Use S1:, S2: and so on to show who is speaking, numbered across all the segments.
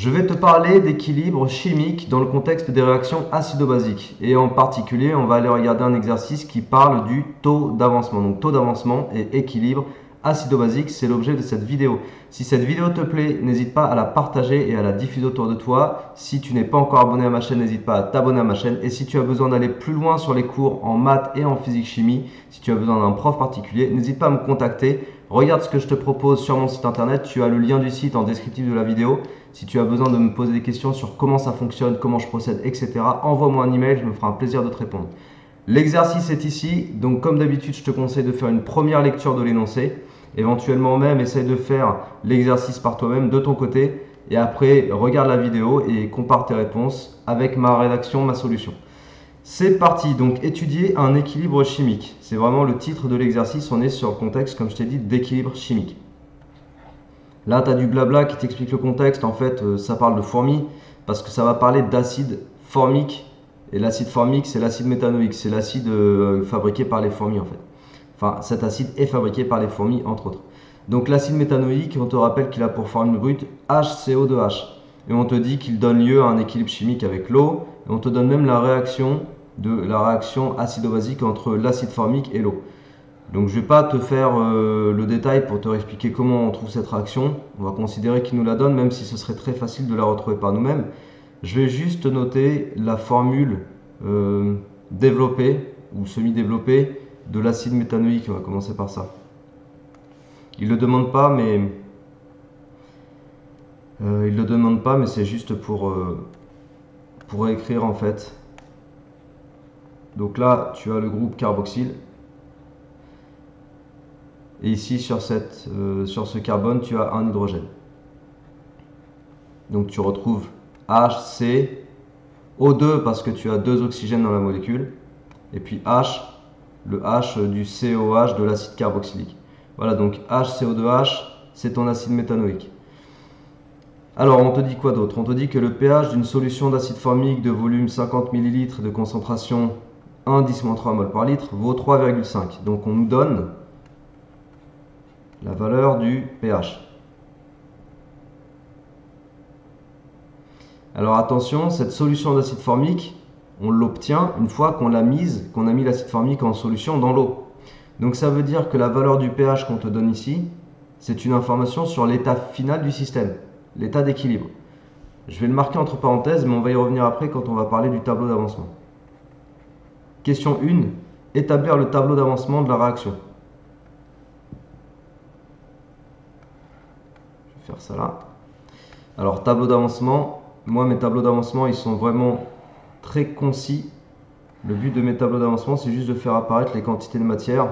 S1: Je vais te parler d'équilibre chimique dans le contexte des réactions acido-basiques. Et en particulier, on va aller regarder un exercice qui parle du taux d'avancement. Donc taux d'avancement et équilibre acido-basique, c'est l'objet de cette vidéo. Si cette vidéo te plaît, n'hésite pas à la partager et à la diffuser autour de toi. Si tu n'es pas encore abonné à ma chaîne, n'hésite pas à t'abonner à ma chaîne. Et si tu as besoin d'aller plus loin sur les cours en maths et en physique-chimie, si tu as besoin d'un prof particulier, n'hésite pas à me contacter. Regarde ce que je te propose sur mon site internet. Tu as le lien du site en descriptif de la vidéo. Si tu as besoin de me poser des questions sur comment ça fonctionne, comment je procède, etc., envoie-moi un email, je me ferai un plaisir de te répondre. L'exercice est ici, donc comme d'habitude, je te conseille de faire une première lecture de l'énoncé. Éventuellement même, essaye de faire l'exercice par toi-même de ton côté. Et après, regarde la vidéo et compare tes réponses avec ma rédaction, ma solution. C'est parti, donc étudier un équilibre chimique. C'est vraiment le titre de l'exercice, on est sur le contexte, comme je t'ai dit, d'équilibre chimique. Là, tu as du blabla qui t'explique le contexte. En fait, ça parle de fourmis parce que ça va parler d'acide formique. Et l'acide formique, c'est l'acide méthanoïque. C'est l'acide fabriqué par les fourmis, en fait. Enfin, cet acide est fabriqué par les fourmis, entre autres. Donc, l'acide méthanoïque, on te rappelle qu'il a pour formule brute HCO2H. Et on te dit qu'il donne lieu à un équilibre chimique avec l'eau. Et on te donne même la réaction acido-basique entre l'acide formique et l'eau. Donc je ne vais pas te faire le détail pour te expliquer comment on trouve cette réaction. On va considérer qu'il nous la donne, même si ce serait très facile de la retrouver par nous-mêmes. Je vais juste noter la formule développée ou semi-développée de l'acide méthanoïque. On va commencer par ça. Il ne le demande pas, mais c'est juste pour écrire en fait. Donc là, tu as le groupe carboxyle. Et ici, sur ce carbone, tu as un hydrogène. Donc tu retrouves HCO2 parce que tu as deux oxygènes dans la molécule. Et puis H, le H du COH de l'acide carboxylique. Voilà, donc HCO2H, c'est ton acide méthanoïque. Alors, on te dit quoi d'autre? On te dit que le pH d'une solution d'acide formique de volume 50 ml de concentration 1,10-3 mol par litre vaut 3,5. Donc on nous donne la valeur du pH. Alors attention, cette solution d'acide formique, on l'obtient une fois qu'on a mis l'acide formique en solution dans l'eau. Donc ça veut dire que la valeur du pH qu'on te donne ici, c'est une information sur l'état final du système, l'état d'équilibre. Je vais le marquer entre parenthèses, mais on va y revenir après quand on va parler du tableau d'avancement. Question 1. Établir le tableau d'avancement de la réaction. Faire ça là. Alors tableau d'avancement, moi mes tableaux d'avancement ils sont vraiment très concis. Le but de mes tableaux d'avancement c'est juste de faire apparaître les quantités de matière.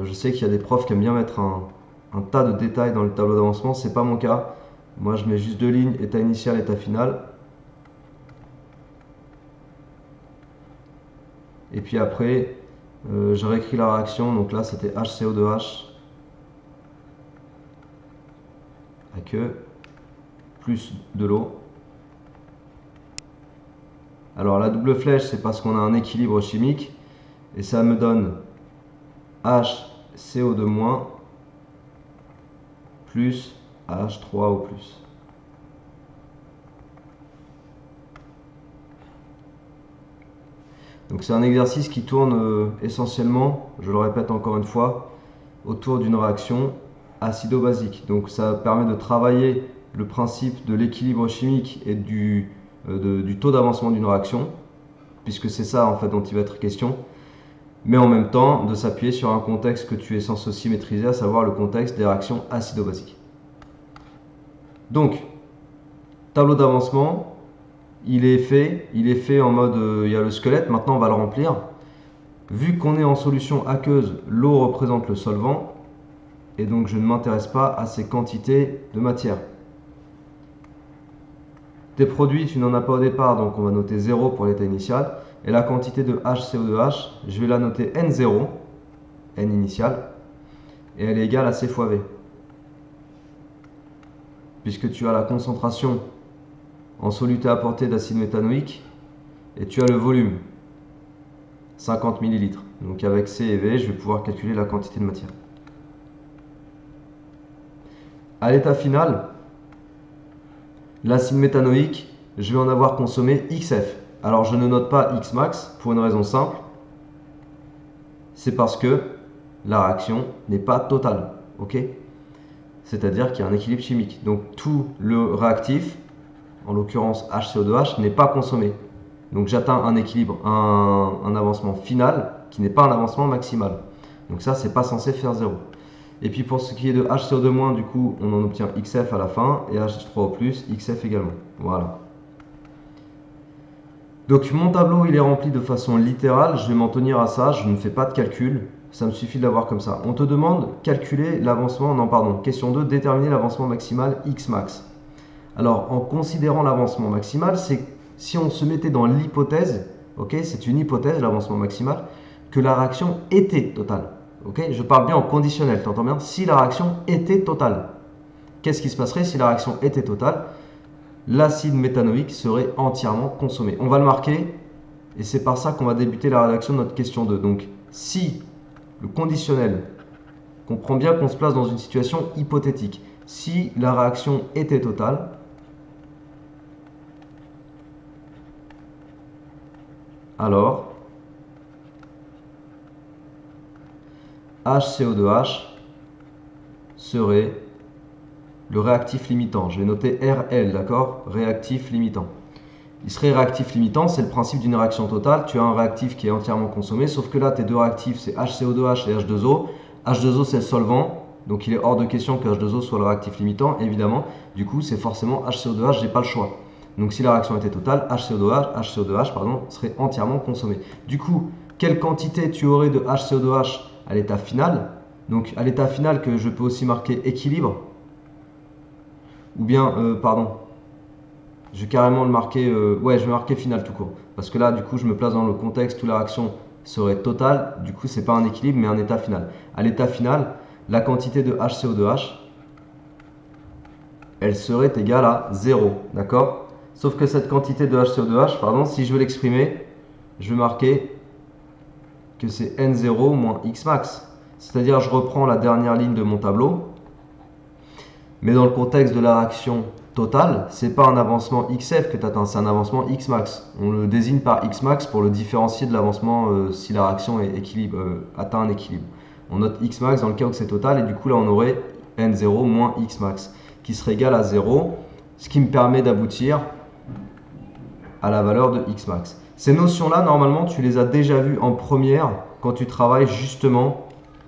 S1: Je sais qu'il y a des profs qui aiment bien mettre un tas de détails dans le tableau d'avancement, c'est pas mon cas. Moi je mets juste deux lignes, état initial, état final. Et puis après je réécris la réaction, donc là c'était HCO2H aqueux plus de l'eau. Alors la double flèche c'est parce qu'on a un équilibre chimique et ça me donne HCO2- plus H3O+. Donc c'est un exercice qui tourne essentiellement, je le répète encore une fois, autour d'une réaction acido-basique. Donc ça permet de travailler le principe de l'équilibre chimique et du taux d'avancement d'une réaction, puisque c'est ça en fait dont il va être question, mais en même temps de s'appuyer sur un contexte que tu es censé aussi maîtriser, à savoir le contexte des réactions acido-basiques. Donc, tableau d'avancement, il est fait en mode, il y a le squelette, maintenant on va le remplir. Vu qu'on est en solution aqueuse, l'eau représente le solvant, et donc je ne m'intéresse pas à ces quantités de matière. Tes produits, tu n'en as pas au départ, donc on va noter 0 pour l'état initial. Et la quantité de HCO2H, je vais la noter N0, N initial, et elle est égale à C fois V. Puisque tu as la concentration en soluté apportée d'acide méthanoïque, et tu as le volume, 50 ml. Donc avec C et V, je vais pouvoir calculer la quantité de matière. À l'état final, l'acide méthanoïque, je vais en avoir consommé XF. Alors je ne note pas Xmax pour une raison simple, c'est parce que la réaction n'est pas totale, ok? C'est-à-dire qu'il y a un équilibre chimique. Donc tout le réactif, en l'occurrence HCO2H, n'est pas consommé. Donc j'atteins un équilibre, un avancement final qui n'est pas un avancement maximal. Donc ça, c'est pas censé faire 0. Et puis pour ce qui est de HCO2-, du coup, on en obtient XF à la fin et H3O+, XF également. Voilà. Donc mon tableau, il est rempli de façon littérale. Je vais m'en tenir à ça. Je ne fais pas de calcul. Ça me suffit de l'avoir comme ça. On te demande calculer l'avancement, non pardon, question 2, déterminer l'avancement maximal Xmax. Alors en considérant l'avancement maximal, c'est si on se mettait dans l'hypothèse, ok, c'est une hypothèse l'avancement maximal, que la réaction était totale. Ok, je parle bien en conditionnel, tu entends bien? Si la réaction était totale, qu'est-ce qui se passerait si la réaction était totale? L'acide méthanoïque serait entièrement consommé. On va le marquer et c'est par ça qu'on va débuter la rédaction de notre question 2. Donc si le conditionnel comprend bien qu'on se place dans une situation hypothétique, si la réaction était totale, alors HCO2H serait le réactif limitant. Je vais noter RL, d'accord? Réactif limitant. Il serait réactif limitant, c'est le principe d'une réaction totale. Tu as un réactif qui est entièrement consommé, sauf que là, tes deux réactifs, c'est HCO2H et H2O. H2O, c'est le solvant, donc il est hors de question que H2O soit le réactif limitant, évidemment. Du coup, c'est forcément HCO2H, j'ai pas le choix. Donc si la réaction était totale, HCO2H serait entièrement consommé. Du coup, quelle quantité tu aurais de HCO2H à l'état final? Donc à l'état final que je peux aussi marquer équilibre, ou bien, je vais carrément le marquer, ouais, je vais marquer final tout court. Parce que là, du coup, je me place dans le contexte où la réaction serait totale. Du coup, c'est pas un équilibre, mais un état final. À l'état final, la quantité de HCO2H, elle serait égale à 0, d'accord? Sauf que cette quantité de HCO2H, pardon, si je veux l'exprimer, je vais marquer que c'est N0 moins Xmax. C'est-à-dire, je reprends la dernière ligne de mon tableau, mais dans le contexte de la réaction totale, c'est pas un avancement XF que tu atteins, c'est un avancement Xmax. On le désigne par Xmax pour le différencier de l'avancement si la réaction est atteint un équilibre. On note Xmax dans le cas où c'est total, et du coup là on aurait N0 moins Xmax, qui serait égal à 0, ce qui me permet d'aboutir à la valeur de Xmax. Ces notions-là, normalement, tu les as déjà vues en première quand tu travailles justement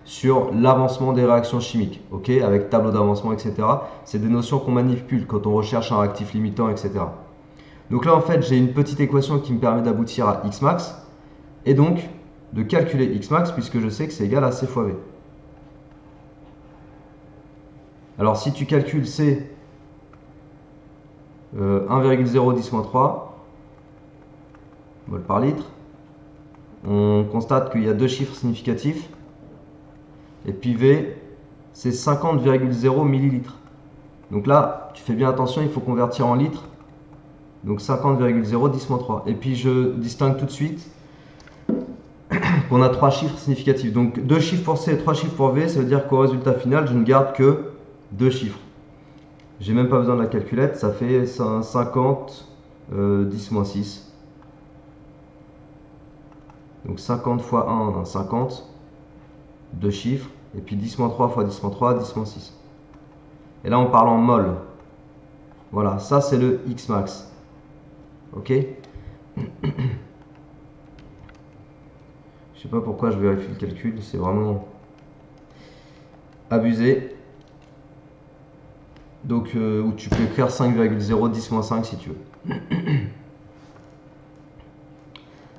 S1: sur l'avancement des réactions chimiques, ok, avec tableau d'avancement, etc. C'est des notions qu'on manipule quand on recherche un réactif limitant, etc. Donc là, en fait, j'ai une petite équation qui me permet d'aboutir à Xmax, et donc de calculer Xmax, puisque je sais que c'est égal à C fois V. Alors, si tu calcules C 1,010-3 mol par litre, on constate qu'il y a deux chiffres significatifs. Et puis V, c'est 50,0 millilitres. Donc là, tu fais bien attention, il faut convertir en litres. Donc 50,0 10-3. Et puis je distingue tout de suite qu'on a trois chiffres significatifs. Donc deux chiffres pour C et trois chiffres pour V, ça veut dire qu'au résultat final, je ne garde que deux chiffres. J'ai même pas besoin de la calculette, ça fait 50 10-6. Donc 50 fois 1, on a 50, deux chiffres. Et puis 10-3 fois 10-3, 10-6. Et là, on parle en mol. Voilà, ça c'est le Xmax. Ok? Je sais pas pourquoi je vérifie le calcul, c'est vraiment abusé. Donc, où tu peux écrire 5,010-5 si tu veux.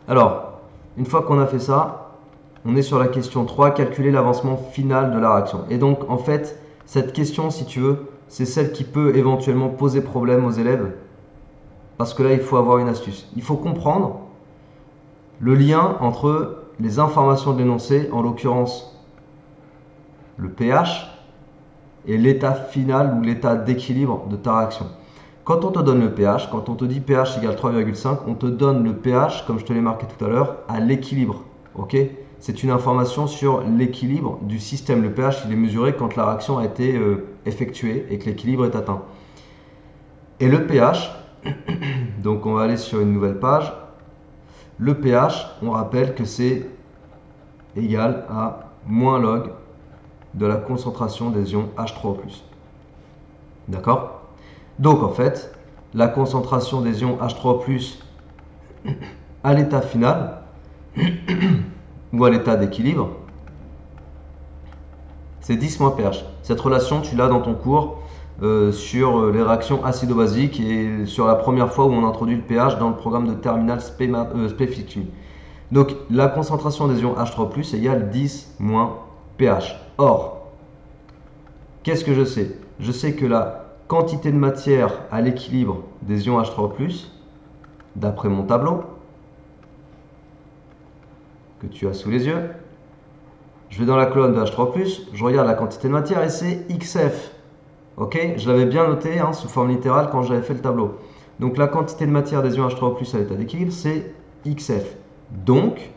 S1: Alors, une fois qu'on a fait ça, on est sur la question 3, calculer l'avancement final de la réaction. Et donc, en fait, cette question, si tu veux, c'est celle qui peut éventuellement poser problème aux élèves. Parce que là, il faut avoir une astuce. Il faut comprendre le lien entre les informations de l'énoncé, en l'occurrence le pH, et l'état final ou l'état d'équilibre de ta réaction. Quand on te donne le pH, quand on te dit pH égale 3,5, on te donne le pH, comme je te l'ai marqué tout à l'heure, à l'équilibre. Ok ? C'est une information sur l'équilibre du système. Le pH, il est mesuré quand la réaction a été effectuée et que l'équilibre est atteint. Et le pH, donc on va aller sur une nouvelle page. Le pH, on rappelle que c'est égal à moins log de la concentration des ions H3O+. D'accord? Donc en fait, la concentration des ions H3O+, à l'état final, ou à l'état d'équilibre, c'est 10 moins pH. Cette relation, tu l'as dans ton cours sur les réactions acido-basiques et sur la première fois où on introduit le pH dans le programme de terminale spé chimie. Donc la concentration des ions H3+ égale 10 moins pH. Or, qu'est-ce que je sais? Je sais que la quantité de matière à l'équilibre des ions H3+, d'après mon tableau, que tu as sous les yeux, je vais dans la colonne de H3+, je regarde la quantité de matière et c'est XF. Ok? Je l'avais bien noté hein, sous forme littérale quand j'avais fait le tableau. Donc la quantité de matière des ions H3+ à l'état d'équilibre, c'est XF. Donc,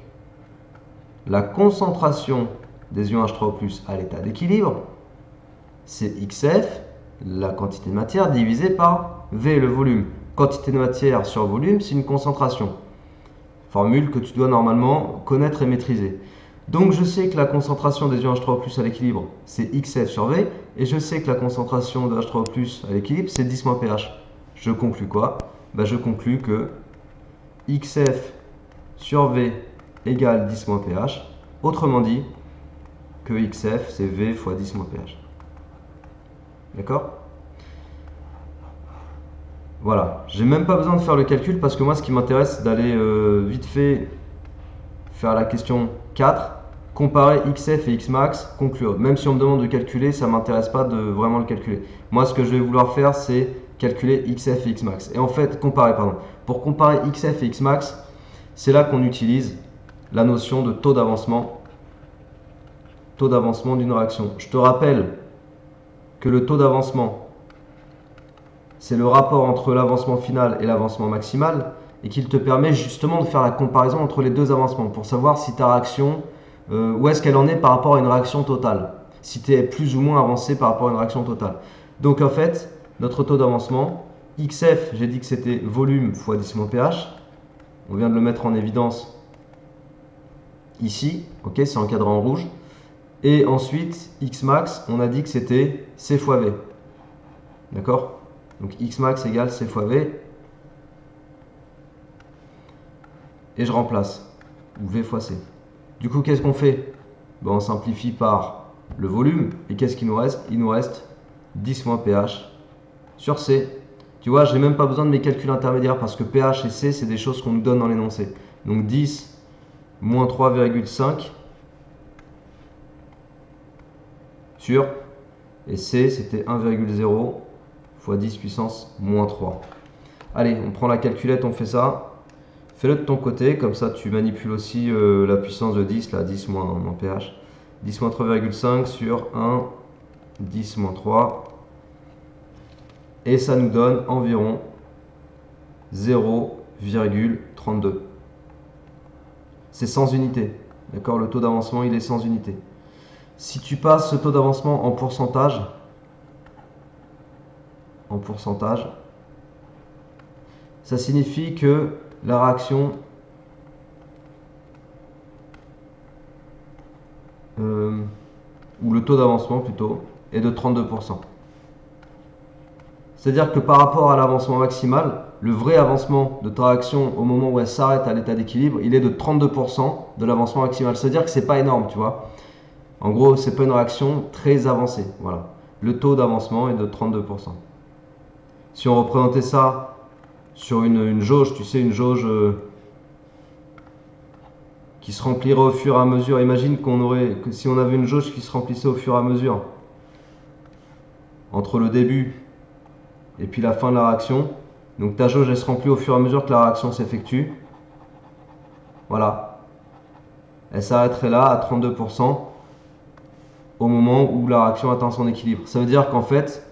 S1: la concentration des ions H3+ à l'état d'équilibre, c'est XF, la quantité de matière divisée par V, le volume. Quantité de matière sur volume, c'est une concentration. Formule que tu dois normalement connaître et maîtriser. Donc je sais que la concentration des ions H3+ à l'équilibre, c'est XF sur V, et je sais que la concentration de H3+ à l'équilibre, c'est 10 moins pH. Je conclus quoi? Je conclus que XF sur V égale 10 moins pH. Autrement dit, que XF, c'est V fois 10 moins pH. D'accord? Voilà. J'ai même pas besoin de faire le calcul parce que moi, ce qui m'intéresse, c'est d'aller vite fait faire la question 4, comparer XF et Xmax, conclure. Même si on me demande de calculer, ça ne m'intéresse pas de vraiment le calculer. Moi, ce que je vais vouloir faire, c'est calculer XF et Xmax. Et en fait, comparer, pardon. Pour comparer XF et Xmax, c'est là qu'on utilise la notion de taux d'avancement d'une réaction. Je te rappelle que le taux d'avancement, c'est le rapport entre l'avancement final et l'avancement maximal, et qu'il te permet justement de faire la comparaison entre les deux avancements pour savoir si ta réaction, où est-ce qu'elle en est par rapport à une réaction totale, si tu es plus ou moins avancé par rapport à une réaction totale. Donc en fait, notre taux d'avancement, XF, j'ai dit que c'était volume fois 10 moins pH, on vient de le mettre en évidence ici, ok, c'est encadré en rouge, et ensuite Xmax, on a dit que c'était C fois V, d'accord? Donc Xmax égale C fois V, et je remplace, ou V fois C. Du coup, qu'est-ce qu'on fait? On simplifie par le volume, et qu'est-ce qu'il nous reste? Il nous reste 10 moins pH sur C. Tu vois, je n'ai même pas besoin de mes calculs intermédiaires, parce que pH et C, c'est des choses qu'on nous donne dans l'énoncé. Donc 10 moins 3,5 sur, et C, c'était 1,0 fois 10 puissance moins 3. Allez, on prend la calculette, on fait ça. Fais-le de ton côté, comme ça tu manipules aussi la puissance de 10, là 10 moins pH. 10 moins 3,5 sur 1, 10 moins 3. Et ça nous donne environ 0,32. C'est sans unité. D'accord? Le taux d'avancement, il est sans unité. Si tu passes ce taux d'avancement en pourcentage, ça signifie que la réaction ou le taux d'avancement plutôt est de 32%. C'est-à-dire que par rapport à l'avancement maximal, le vrai avancement de ta réaction au moment où elle s'arrête à l'état d'équilibre, il est de 32% de l'avancement maximal. C'est-à-dire que c'est pas énorme, tu vois. En gros, c'est pas une réaction très avancée. Voilà. Le taux d'avancement est de 32%. Si on représentait ça sur une jauge, tu sais, une jauge qui se remplirait au fur et à mesure. Imagine que si on avait une jauge qui se remplissait au fur et à mesure entre le début et puis la fin de la réaction. Donc ta jauge elle se remplit au fur et à mesure que la réaction s'effectue. Voilà. Elle s'arrêterait là à 32% au moment où la réaction atteint son équilibre. Ça veut dire qu'en fait,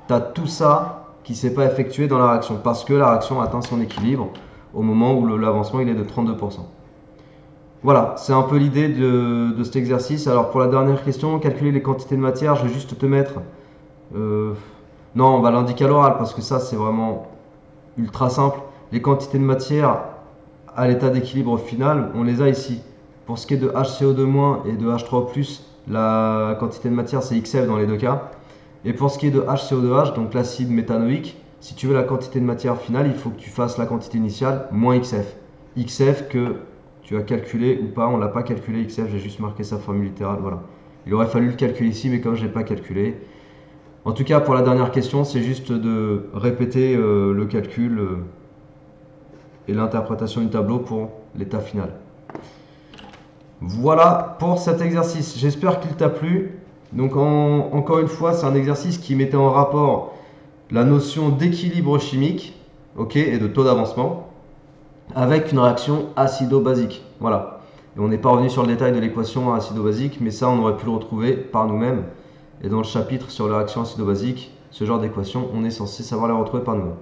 S1: tu as tout ça qui ne s'est pas effectué dans la réaction parce que la réaction atteint son équilibre au moment où l'avancement il est de 32%. Voilà, c'est un peu l'idée de cet exercice. Alors pour la dernière question, calculer les quantités de matière, je vais juste te mettre Non, on va l'indiquer à l'oral parce que ça, c'est vraiment ultra simple. Les quantités de matière à l'état d'équilibre final, on les a ici. Pour ce qui est de HCO2- et de H3O+, la quantité de matière, c'est XF dans les deux cas. Et pour ce qui est de HCO2H, donc l'acide méthanoïque, si tu veux la quantité de matière finale, il faut que tu fasses la quantité initiale moins XF. XF que tu as calculé ou pas, on ne l'a pas calculé XF, j'ai juste marqué sa formule littérale, voilà. Il aurait fallu le calculer ici, mais comme je ne l'ai pas calculé. En tout cas, pour la dernière question, c'est juste de répéter le calcul et l'interprétation du tableau pour l'état final. Voilà pour cet exercice. J'espère qu'il t'a plu. Donc encore une fois, c'est un exercice qui mettait en rapport la notion d'équilibre chimique, ok, et de taux d'avancement avec une réaction acido-basique. Voilà. Et on n'est pas revenu sur le détail de l'équation acido-basique, mais ça on aurait pu le retrouver par nous-mêmes. Et dans le chapitre sur la réaction acido-basique, ce genre d'équation, on est censé savoir la retrouver par nous-mêmes.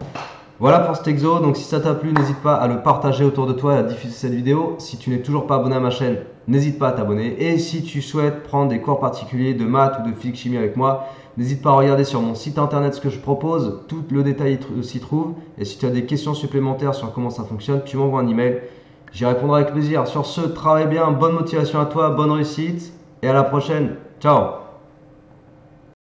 S1: Voilà pour cet exo, donc si ça t'a plu, n'hésite pas à le partager autour de toi et à diffuser cette vidéo. Si tu n'es toujours pas abonné à ma chaîne, n'hésite pas à t'abonner. Et si tu souhaites prendre des cours particuliers de maths ou de physique chimie avec moi, n'hésite pas à regarder sur mon site internet ce que je propose, tout le détail s'y trouve. Et si tu as des questions supplémentaires sur comment ça fonctionne, tu m'envoies un email, j'y répondrai avec plaisir. Sur ce, travaille bien, bonne motivation à toi, bonne réussite et à la prochaine. Ciao!